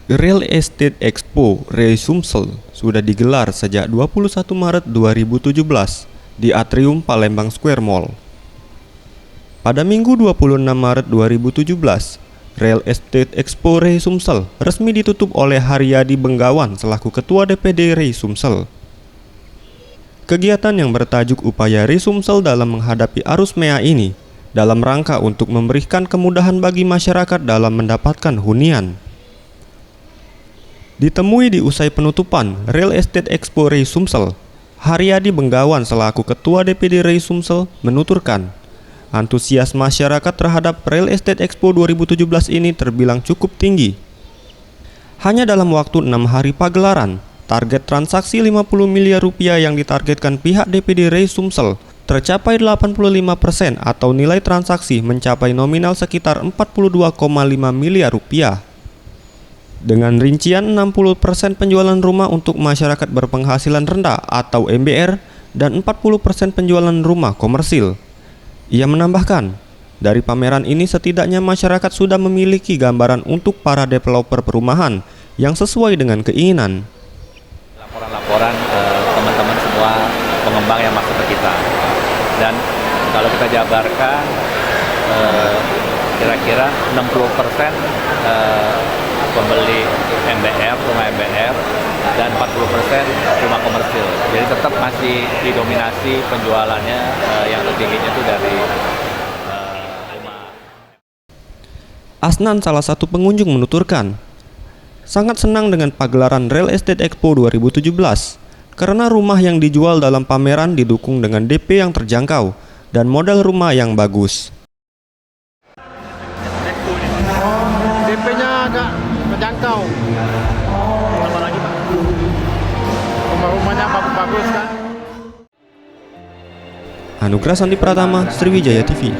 Real Estate Expo Ray Sumsel sudah digelar sejak 21 Maret 2017 di Atrium Palembang Square Mall. Pada Minggu 26 Maret 2017, Real Estate Expo Ray Sumsel resmi ditutup oleh Haryadi Benggawan selaku Ketua DPD Ray Sumsel. Kegiatan yang bertajuk Upaya Ray Sumsel dalam menghadapi arus MEA ini dalam rangka untuk memberikan kemudahan bagi masyarakat dalam mendapatkan hunian. Ditemui di usai penutupan Real Estate Expo Ray Sumsel, Haryadi Benggawan selaku Ketua DPD Ray Sumsel menuturkan, antusias masyarakat terhadap Real Estate Expo 2017 ini terbilang cukup tinggi. Hanya dalam waktu 6 hari pagelaran, target transaksi 50 miliar rupiah yang ditargetkan pihak DPD Ray Sumsel tercapai 85% atau nilai transaksi mencapai nominal sekitar 42,5 miliar rupiah. Dengan rincian 60% penjualan rumah untuk masyarakat berpenghasilan rendah atau MBR dan 40% penjualan rumah komersil. Ia menambahkan, dari pameran ini setidaknya masyarakat sudah memiliki gambaran untuk para developer perumahan yang sesuai dengan keinginan. Laporan-laporan teman-teman semua pengembang yang masuk ke kita. Dan kalau kita jabarkan kira-kira 60% pembeli MBR, rumah MBR, dan 40% rumah komersil. Jadi tetap masih didominasi penjualannya yang tertingginya itu dari rumah. Asnan, salah satu pengunjung, menuturkan, sangat senang dengan pagelaran Real Estate Expo 2017 karena rumah yang dijual dalam pameran didukung dengan DP yang terjangkau dan modal rumah yang bagus. DP-nya agak terjangkau. Apa lagi, Pak? Rumah-rumahnya bagus-bagus kan? Anugrah Santi Pratama, Sriwijaya TV.